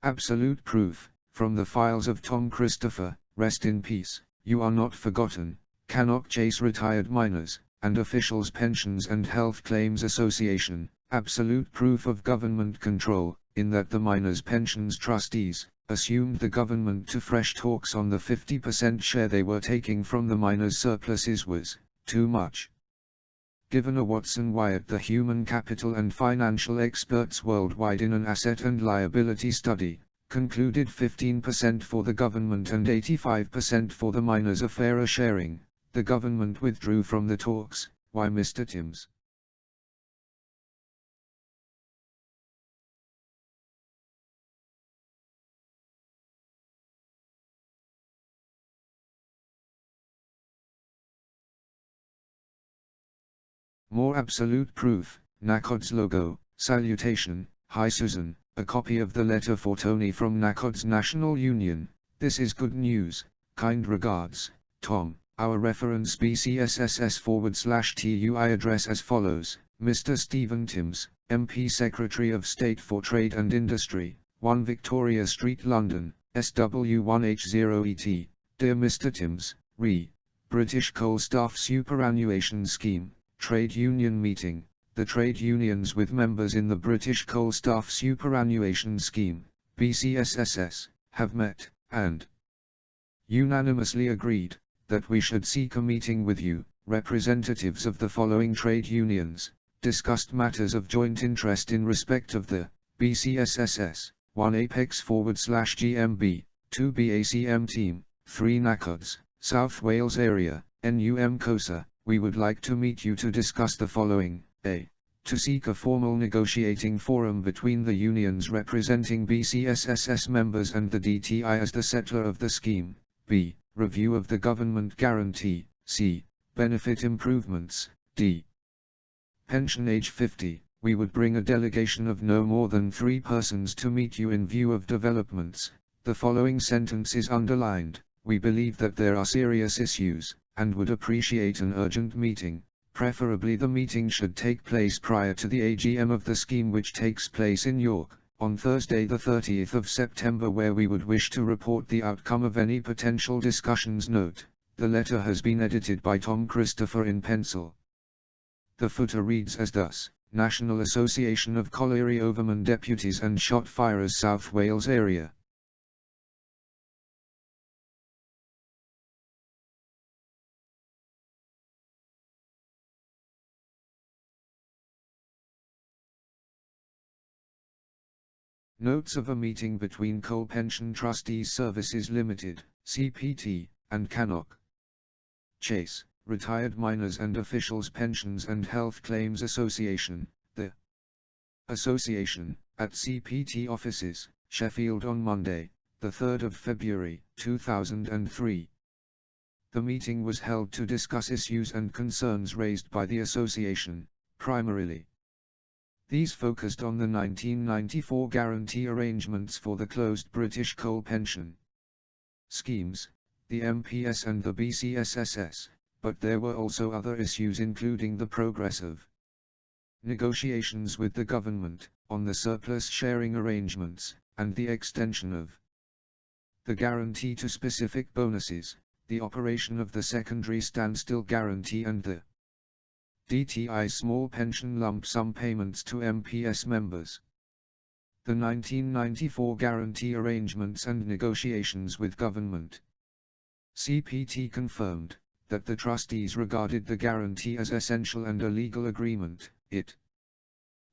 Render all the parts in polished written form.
Absolute proof, from the files of Tom Christopher, rest in peace, you are not forgotten, Cannock Chase Retired Miners, and Officials Pensions and Health Claims Association, absolute proof of government control, in that the Miners' Pensions Trustees assumed the government to fresh talks on the 50% share they were taking from the miners' surpluses was too much. Given a Watson Wyatt, the human capital and financial experts worldwide, in an asset and liability study, concluded 15% for the government and 85% for the miners a fairer sharing, the government withdrew from the talks. Why, Mr. Timms? More absolute proof, NACOD's logo, salutation, hi Susan, a copy of the letter for Tony from NACOD's National Union. This is good news, kind regards, Tom. Our reference BCSSS/TUI address as follows: Mr. Stephen Timms, MP Secretary of State for Trade and Industry, 1 Victoria Street, London, SW1H0ET. Dear Mr. Timms, Re. British Coal Staff Superannuation Scheme, Trade Union Meeting. The trade unions with members in the British Coal Staff Superannuation Scheme, BCSSS, have met, and unanimously agreed that we should seek a meeting with you, representatives of the following trade unions, discussed matters of joint interest in respect of the BCSSS, 1 Apex/GMB, 2 BACM Team, 3 NACODS, South Wales Area, NUM COSA. We would like to meet you to discuss the following: A. To seek a formal negotiating forum between the unions representing BCSSS members and the DTI as the settler of the scheme. B. Review of the government guarantee. C. Benefit improvements. D. Pension age 50. We would bring a delegation of no more than 3 persons to meet you in view of developments. The following sentence is underlined. We believe that there are serious issues, and would appreciate an urgent meeting. Preferably the meeting should take place prior to the AGM of the scheme, which takes place in York, on Thursday the 30th of September, where we would wish to report the outcome of any potential discussions. Note: the letter has been edited by Tom Christopher in pencil. The footer reads as thus: National Association of Colliery Overmen Deputies and Shot Firers, South Wales Area. Notes of a meeting between Coal Pension Trustees Services Limited, CPT, and Cannock Chase, Retired Miners and Officials Pensions and Health Claims Association, the Association, at CPT offices, Sheffield, on Monday, the 3rd of February, 2003. The meeting was held to discuss issues and concerns raised by the association, primarily. These focused on the 1994 guarantee arrangements for the closed British coal pension schemes, the MPS and the BCSSS, but there were also other issues, including the progress of negotiations with the government on the surplus sharing arrangements, and the extension of the guarantee to specific bonuses, the operation of the secondary standstill guarantee, and the DTI small pension lump sum payments to MPS members. The 1994 guarantee arrangements and negotiations with government. CPT confirmed that the trustees regarded the guarantee as essential and a legal agreement. It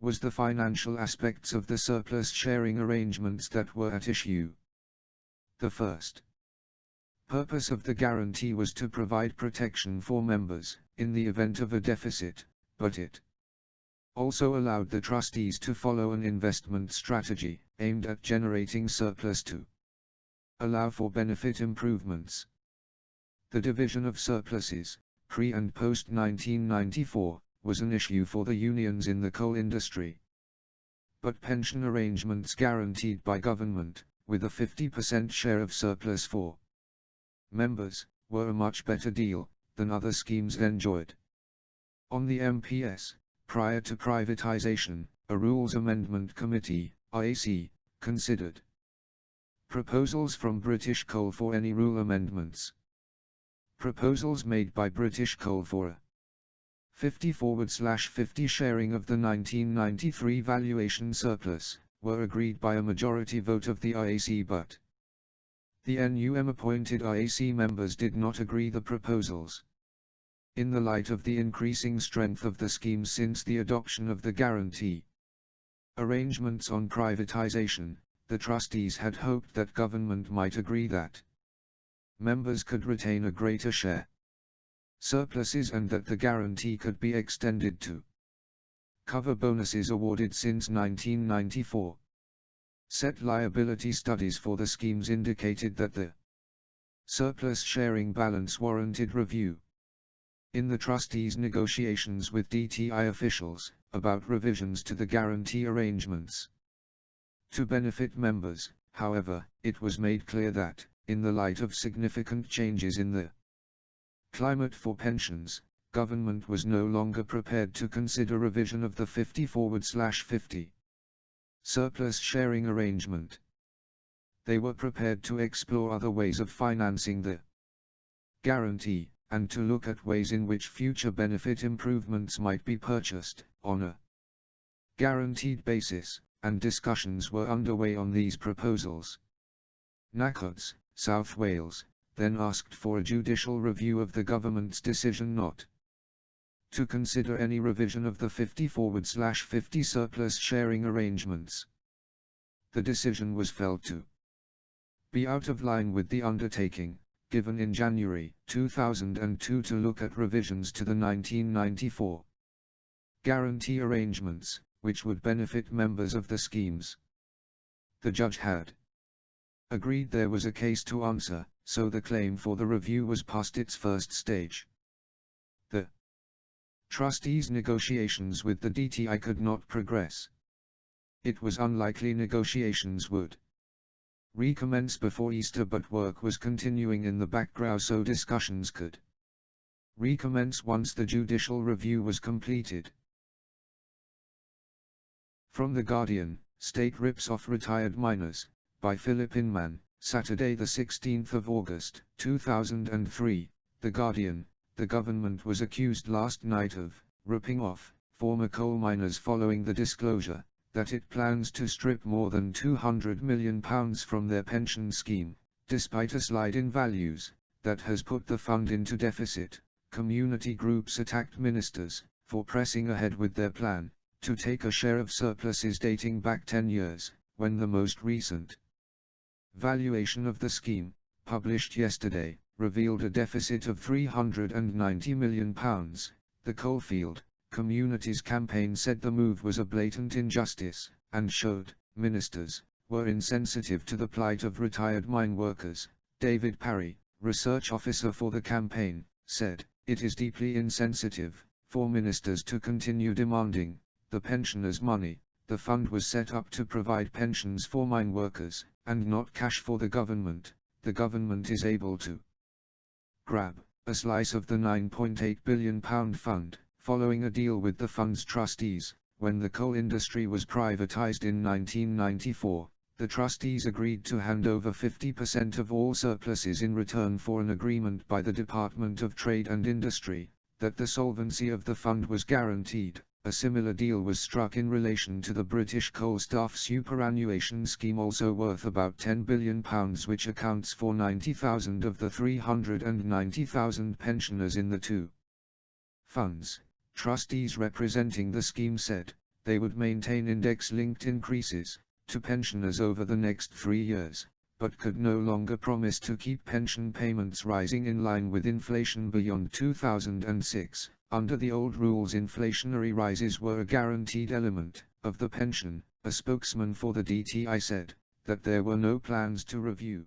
was the financial aspects of the surplus sharing arrangements that were at issue. The first purpose of the guarantee was to provide protection for members in the event of a deficit, but it also allowed the trustees to follow an investment strategy aimed at generating surplus to allow for benefit improvements. The division of surpluses, pre- and post-1994, was an issue for the unions in the coal industry. But pension arrangements guaranteed by government, with a 50% share of surplus for members, were a much better deal than other schemes enjoyed. On the MPS, prior to privatization, a Rules Amendment Committee, RAC, considered Proposals from British Coal for any rule amendments. Proposals made by British Coal for a 50/50 sharing of the 1993 valuation surplus, were agreed by a majority vote of the IAC, but the NUM-appointed IAC members did not agree the proposals. In the light of the increasing strength of the scheme since the adoption of the guarantee arrangements on privatization, the trustees had hoped that government might agree that members could retain a greater share surpluses and that the guarantee could be extended to cover bonuses awarded since 1994. Set liability studies for the schemes indicated that the surplus sharing balance warranted review. In the trustees' negotiations with DTI officials about revisions to the guarantee arrangements to benefit members, however, it was made clear that, in the light of significant changes in the climate for pensions, government was no longer prepared to consider revision of the 50/50 surplus sharing arrangement. They were prepared to explore other ways of financing the guarantee, and to look at ways in which future benefit improvements might be purchased, on a guaranteed basis, and discussions were underway on these proposals. NACOTS, South Wales, then asked for a judicial review of the government's decision not to consider any revision of the 50/50 surplus sharing arrangements. The decision was felt to be out of line with the undertaking given in January 2002 to look at revisions to the 1994 guarantee arrangements, which would benefit members of the schemes. The judge had agreed there was a case to answer, so the claim for the review was past its first stage. The trustees' negotiations with the DTI could not progress. It was unlikely negotiations would recommence before Easter, but work was continuing in the background so discussions could recommence once the judicial review was completed. From The Guardian, State rips off retired miners, by Philip Inman, Saturday 16 August 2003, The Guardian. The government was accused last night of ripping off former coal miners following the disclosure that it plans to strip more than £200 million from their pension scheme, despite a slide in values that has put the fund into deficit. Community groups attacked ministers for pressing ahead with their plan to take a share of surpluses dating back 10 years, when the most recent valuation of the scheme, published yesterday, revealed a deficit of £390 million. The Coalfield Communities campaign said the move was a blatant injustice, and showed ministers were insensitive to the plight of retired mine workers. David Parry, research officer for the campaign, said, "It is deeply insensitive for ministers to continue demanding the pensioners' money. The fund was set up to provide pensions for mine workers, and not cash for the government. The government is able to grab a slice of the £9.8 billion fund, following a deal with the fund's trustees. When the coal industry was privatized in 1994, the trustees agreed to hand over 50% of all surpluses in return for an agreement by the Department of Trade and Industry that the solvency of the fund was guaranteed. A similar deal was struck in relation to the British Coal Staff Superannuation Scheme, also worth about £10 billion, which accounts for 90,000 of the 390,000 pensioners in the two funds. Trustees representing the scheme said they would maintain index-linked increases to pensioners over the next 3 years, but could no longer promise to keep pension payments rising in line with inflation beyond 2006. Under the old rules, inflationary rises were a guaranteed element of the pension. A spokesman for the DTI said that there were no plans to review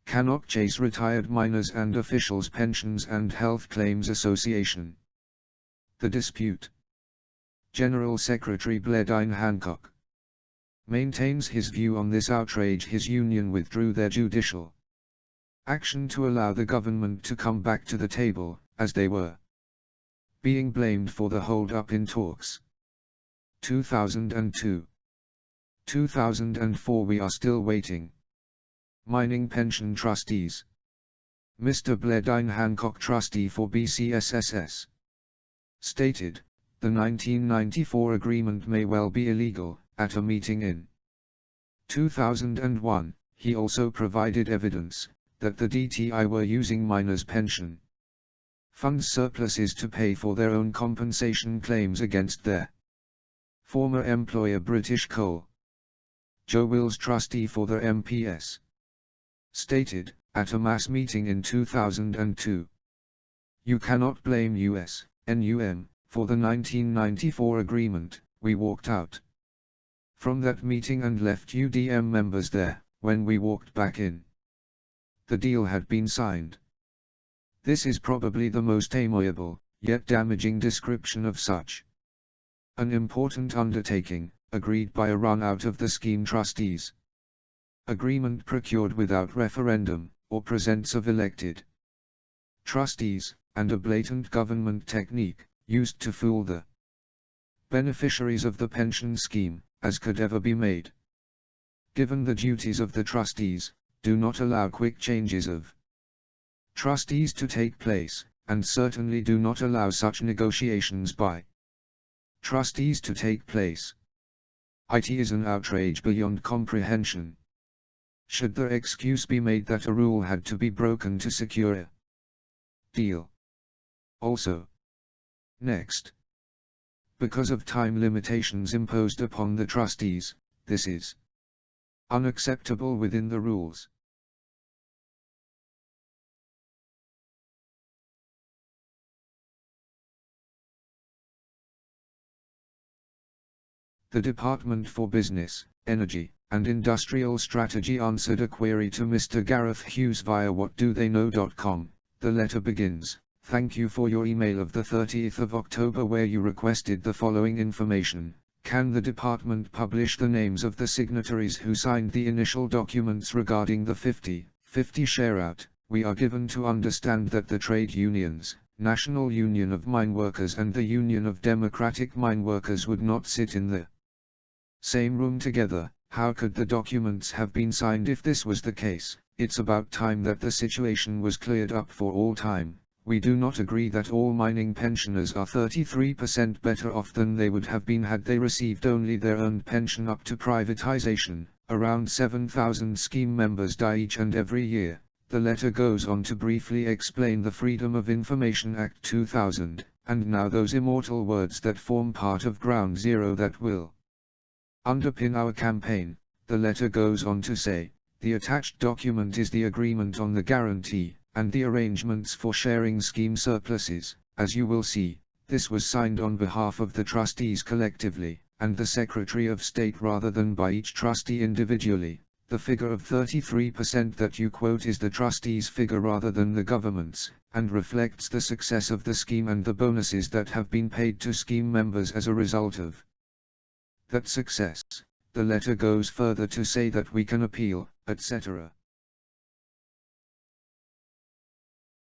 Cannock Chase Retired Miners and Officials Pensions and Health Claims Association. The dispute. General Secretary Bledine Hancock maintains his view on this outrage. His union withdrew their judicial action to allow the government to come back to the table, as they were being blamed for the hold-up in talks. 2002. 2004 we are still waiting. Mining pension trustees. Mr. Bledine Hancock, trustee for BCSSS, stated, the 1994 agreement may well be illegal. At a meeting in 2001, he also provided evidence that the DTI were using miners' pension funds surpluses to pay for their own compensation claims against their former employer British Coal. Joe Wills, trustee for the MPS, stated, at a mass meeting in 2002, you cannot blame US, NUM, for the 1994 agreement. We walked out from that meeting and left UDM members there. When we walked back in, the deal had been signed. This is probably the most amiable, yet damaging description of such an important undertaking, agreed by a run-out of the scheme trustees. Agreement procured without referendum, or presence of elected trustees, and a blatant government technique, used to fool the beneficiaries of the pension scheme, as could ever be made. Given the duties of the trustees, do not allow quick changes of trustees to take place, and certainly do not allow such negotiations by trustees to take place. It is an outrage beyond comprehension. Should the excuse be made that a rule had to be broken to secure a deal? Also, next, because of time limitations imposed upon the trustees, this is unacceptable within the rules. The Department for Business, Energy, and Industrial Strategy answered a query to Mr. Gareth Hughes via whatdotheyknow.com. The letter begins, "Thank you for your email of the 30th of October where you requested the following information. Can the department publish the names of the signatories who signed the initial documents regarding the 50/50 share-out? We are given to understand that the trade unions, National Union of Mine Workers and the Union of Democratic Mine Workers would not sit in the same room together. How could the documents have been signed if this was the case? It's about time that the situation was cleared up for all time. We do not agree that all mining pensioners are 33% better off than they would have been had they received only their earned pension up to privatization. Around 7,000 scheme members die each and every year." The letter goes on to briefly explain the Freedom of Information Act 2000, and now those immortal words that form part of Ground Zero that will underpin our campaign. The letter goes on to say, the attached document is the agreement on the guarantee, and the arrangements for sharing scheme surpluses. As you will see, this was signed on behalf of the trustees collectively, and the Secretary of State rather than by each trustee individually. The figure of 33% that you quote is the trustees' figure rather than the government's, and reflects the success of the scheme and the bonuses that have been paid to scheme members as a result of that success. The letter goes further to say that we can appeal, etc.